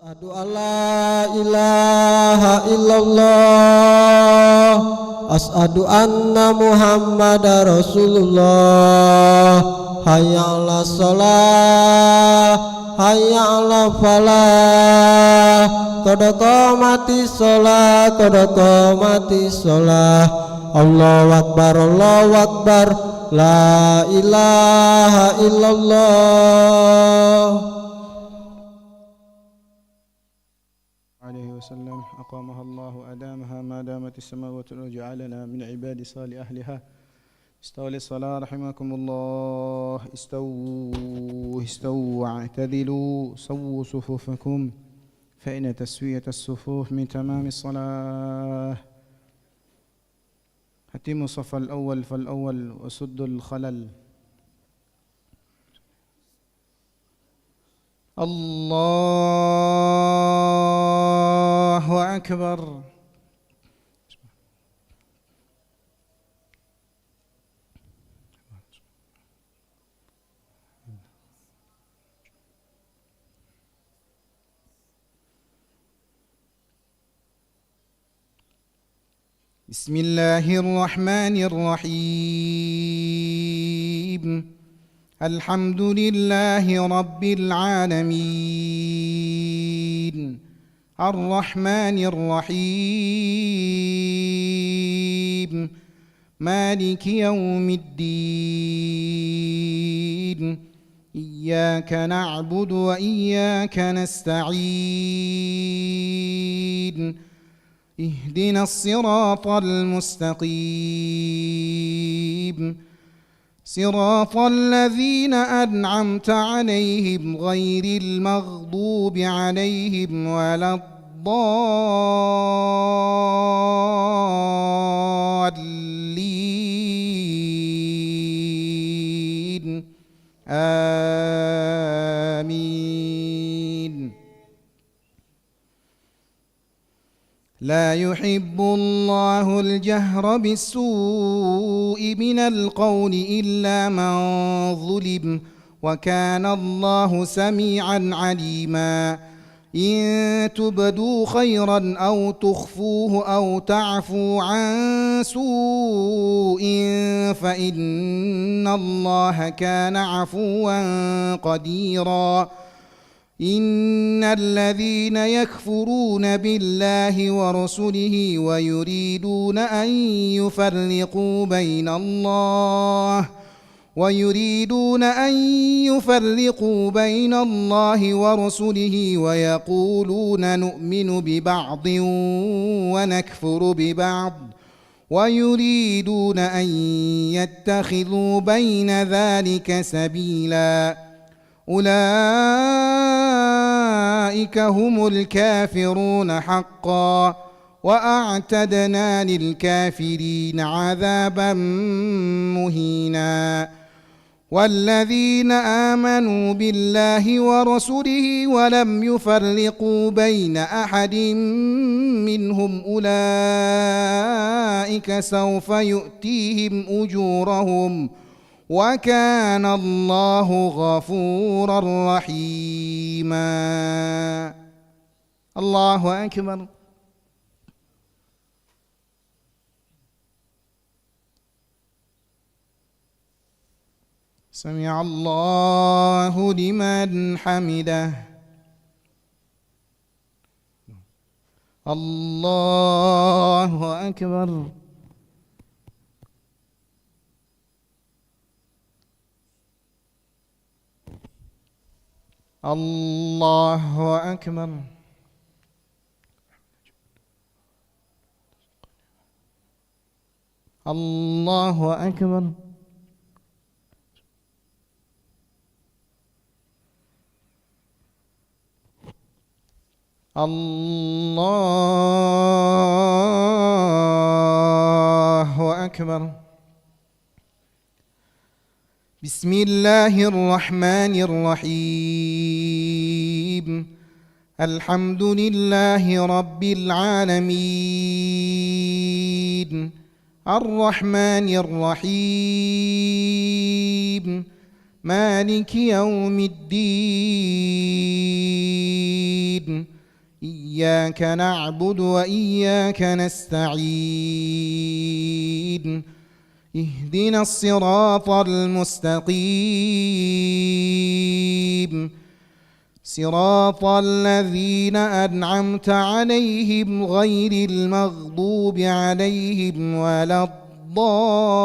Asyhadu alla ilaha illallah. Asyhadu anna Muhammadar Rasulullah. Hayya 'alas shalah, hayya 'alal falah. Qad qamatis shalah, qad qamatis shalah. Allahu akbar, Allahu akbar. La ilaha illallah. عليه وسلم أقامها الله وأدامها ما دامت السماوات والأرض وجعلنا من عباد صالح أهلها. استووا للصلاة رحمكم الله. استووا واعتدلوا صووا صفوفكم فإن تسوية الصفوف من تمام الصلاة. أتموا الصف الأول فالأول وسدوا الخلل. الله أكبر. بسم الله الرحمن الرحيم. الحمد لله رب العالمين الرحمن الرحيم مالك يوم الدين إياك نعبد وإياك نستعين اهدنا الصراط المستقيم صراط الذين أنعمت عليهم غير المغضوب عليهم ولا الضالين آمين. لا يحب الله الجهر بالسوء من القول إلا من ظلم وكان الله سميعا عليما. إن تبدوا خيرا أو تخفوه أو تعفوا عن سوء فإن الله كان عفوا قديرا. إن الذين يكفرون بالله ورسله ويريدون أن يفرقوا بين الله ورسله ويقولون نؤمن ببعض ونكفر ببعض ويريدون أن يتخذوا بين ذلك سبيلا. أولئك هم الكافرون حقا وأعتدنا للكافرين عذابا مهينا. والذين آمنوا بالله ورسله ولم يفرقوا بين أحد منهم أولئك سوف يؤتيهم أجورهم وكان الله غفورا رحيما. الله أكبر. سمع الله لمن حمده. الله أكبر. الله أكبر. الله أكبر. الله أكبر. بسم الله الرحمن الرحيم. الحمد لله رب العالمين الرحمن الرحيم مالك يوم الدين إياك نعبد وإياك نستعين اهدنا الصراط المستقيم صراط الذين أنعمت عليهم غير المغضوب عليهم ولا الضالين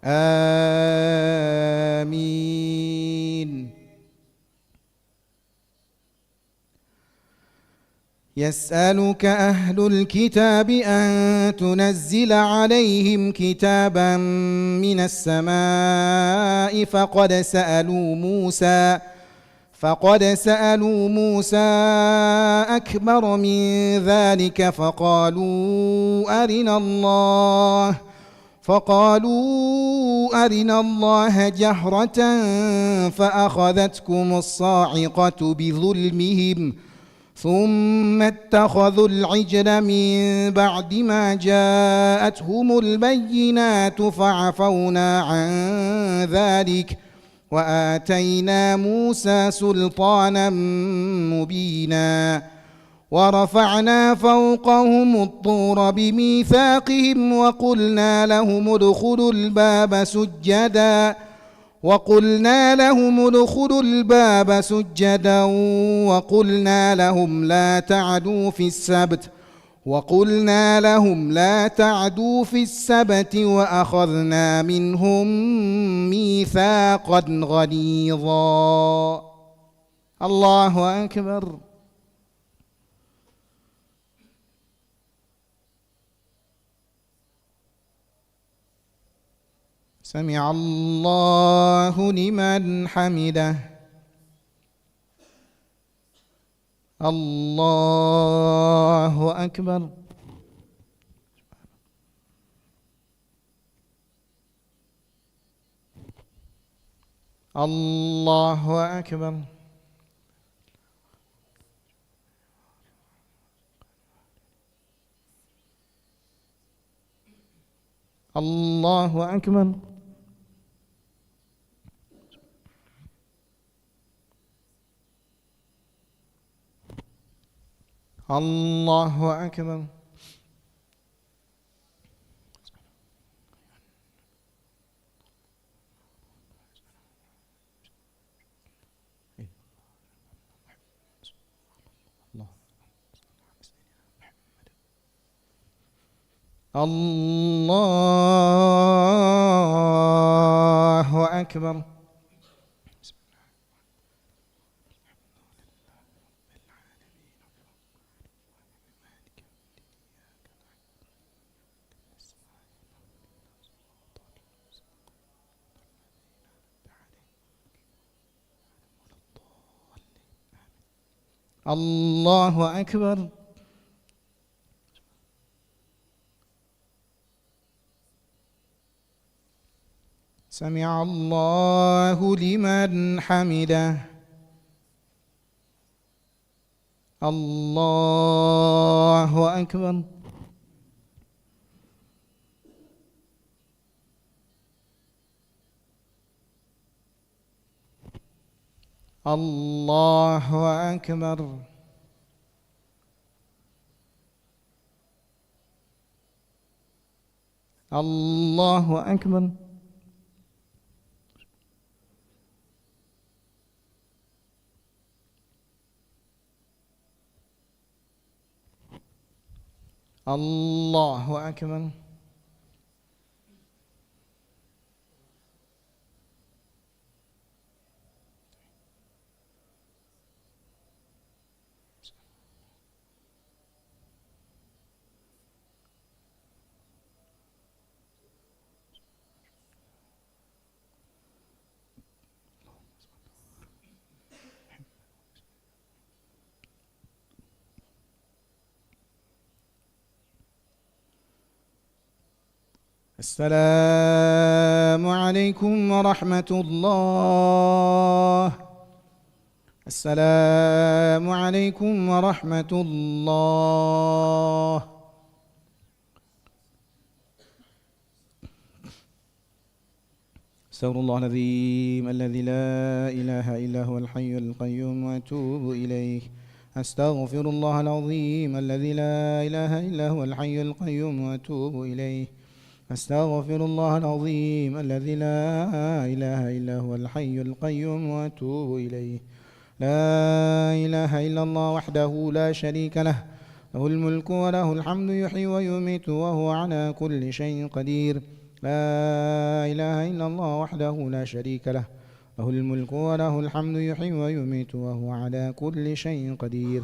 آمين. يسألك أهل الكتاب أن تنزل عليهم كتابا من السماء فقد سألوا موسى أكبر من ذلك فقالوا أرنا الله جهرة فأخذتكم الصاعقة بظلمهم ثم اتخذوا العجل من بعد ما جاءتهم البينات فعفونا عن ذلك وآتينا موسى سلطانا مبينا ورفعنا فوقهم الطور بميثاقهم وقلنا لهم ادخلوا الباب سجدا وقلنا لهم لا تعدوا في السبت وأخذنا منهم ميثاقا غليظا. الله أكبر. سمع الله لمن حمده. الله أكبر. الله أكبر. الله أكبر. الله أكبر. الله أكبر. الله أكبر. سمع الله لمن حمده. الله أكبر. الله أكبر. الله أكبر. الله أكبر. السلام عليكم ورحمة الله. السلام عليكم ورحمة الله. استغفر الله العظيم الذي لا إله إلا هو الحي القيوم وأتوب إليه. أستغفر الله العظيم الذي لا إله إلا هو الحي القيوم وأتوب إليه. أستغفر الله العظيم الذي لا إله إلا هو الحي القيوم وأتوب إليه. لا إله إلا الله وحده لا شريك له، له الملك وله الحمد يحيي ويميت وهو على كل شيء قدير. لا إله إلا الله وحده لا شريك له، له الملك وله الحمد يحيي ويميت وهو على كل شيء قدير.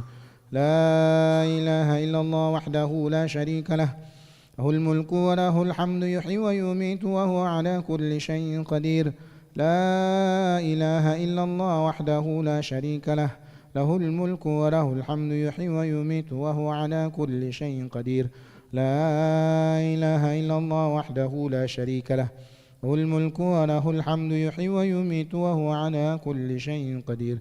لا إله إلا الله وحده لا شريك له، له الملك وله الحمد يحيي ويميت وهو على كل شيء قدير. لا إله إلا الله وحده لا شريك له، له الملك وله الحمد يحيي ويميت وهو على كل شيء قدير. لا إله إلا الله وحده لا شريك له، له الملك وله الحمد يحيي ويميت وهو على كل شيء قدير.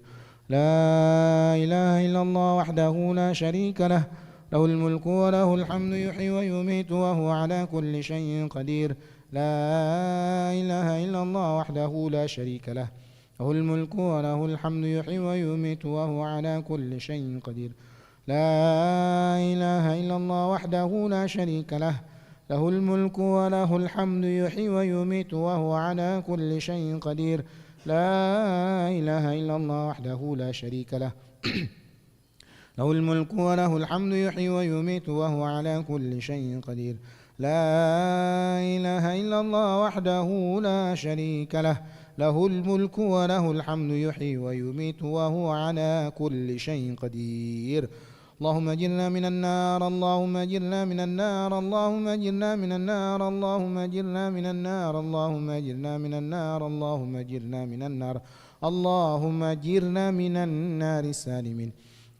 لا إله إلا الله وحده لا شريك له، له الملك وله الحمد يحيي ويميت وهو على كل شيء قدير. لا إله إلا الله وحده لا شريك له، له الملك وله الحمد يحيي ويميت وهو على كل شيء قدير. لا إله إلا الله وحده لا شريك له، له الملك وله الحمد يحيي ويميت وهو على كل شيء قدير. لا إله إلا الله وحده لا شريك له، له الملك وله الحمد يحيي ويميت وهو على كل شيء قدير. لا إله إلا الله وحده لا شريك له، له الملك وله الحمد يحيي ويميت وهو على كل شيء قدير. اللهم اجرنا من النار، اللهم اجرنا من النار، اللهم اجرنا من النار، اللهم اجرنا من النار، اللهم اجرنا من النار، اللهم اجرنا من النار، اللهم اجرنا من النار السالمين.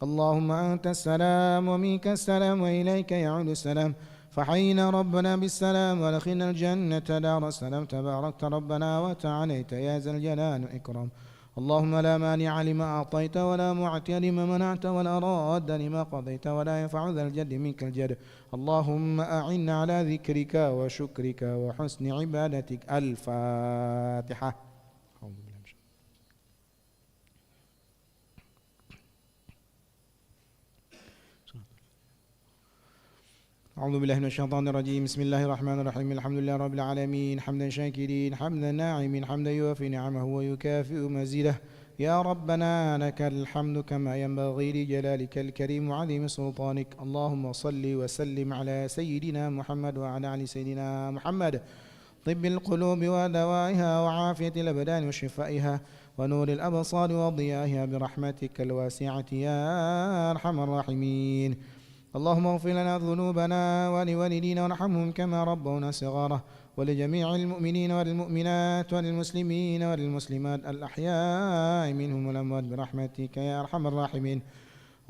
اللهم أنت السلام ومنك السلام وإليك يعود السلام، فحينا ربنا بالسلام ودخلنا الجنة دار السلام. تباركت ربنا وتعاليت يا ذا الجلال والإكرام. اللهم لا مانع لما أعطيت ولا معطي لما منعت ولا راد لما قضيت ولا ينفع ذا الجد منك الجد. اللهم أعنا على ذكرك وشكرك وحسن عبادتك. الفاتحة. أعوذ بالله من الشيطان الرجيم. بسم الله الرحمن الرحيم. الحمد لله رب العالمين، حمدا شاكرين، حمدا ناعمين، حمدا يوافي نعمه ويكافئ مزيده. يا ربنا لك الحمد كما ينبغي لجلالك الكريم وعظيم سلطانك. اللهم صل وسلم على سيدنا محمد وعلى آل سيدنا محمد، طب القلوب ودوائها وعافية الأبدان وشفائها ونور الأبصار وضيائها برحمتك الواسعة يا أرحم الراحمين. اللهم اغفر لنا ذنوبنا ولوالدينا وارحمهم كما ربونا صغارا، ولجميع المؤمنين والمؤمنات والمسلمين والمسلمات الأحياء منهم والأموات برحمتك يا أرحم الراحمين.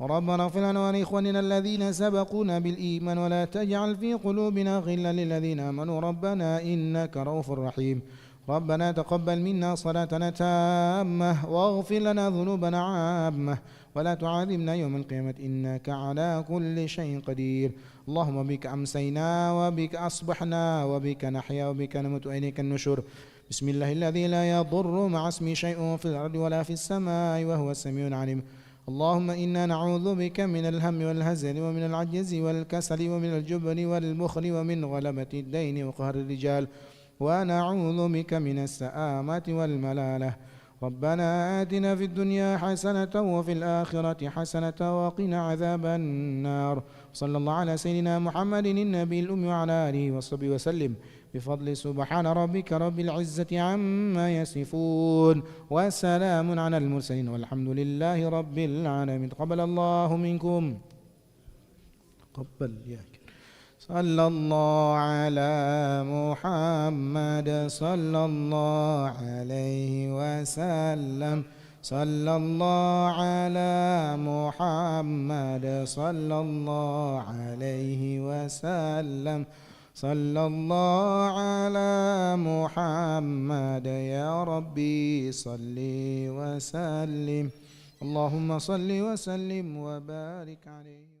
ربنا اغفر لنا ولإخواننا الذين سبقونا بالإيمان ولا تجعل في قلوبنا غلا للذين آمنوا ربنا إنك رؤوف رحيم. ربنا تقبل منا صلاتنا تامة واغفر لنا ذنوبنا عامة ولا تعاذبنا يوم القيامة إنك على كل شيء قدير. اللهم بك أمسينا وبك أصبحنا وبك نحيا وبك نموت وإليك النشور. بسم الله الذي لا يضر مع اسمه شيء في الأرض ولا في السماء وهو السميع العليم. اللهم إنا نعوذ بك من الهم والهزل ومن العجز والكسل ومن الجبن والبخل ومن غلبة الدين وقهر الرجال، ونعوذ بك من السآمة والملالة. ربنا آتنا في الدنيا حسنة وفي الآخرة حسنة وقنا عذاب النار. صلى الله على سيدنا محمد النبي الأمي وعلى آله وصحبه وسلم بفضل سبحان ربك رب العزة عما يصفون وسلام على المرسلين والحمد لله رب العالمين. تقبل الله منكم. قبل ياك. صلى الله على محمد صلى الله عليه وسلم. صلى الله على محمد صلى الله عليه وسلم. صلى الله على محمد يا ربي صل وسلم. اللهم صل وسلم وبارك عليه.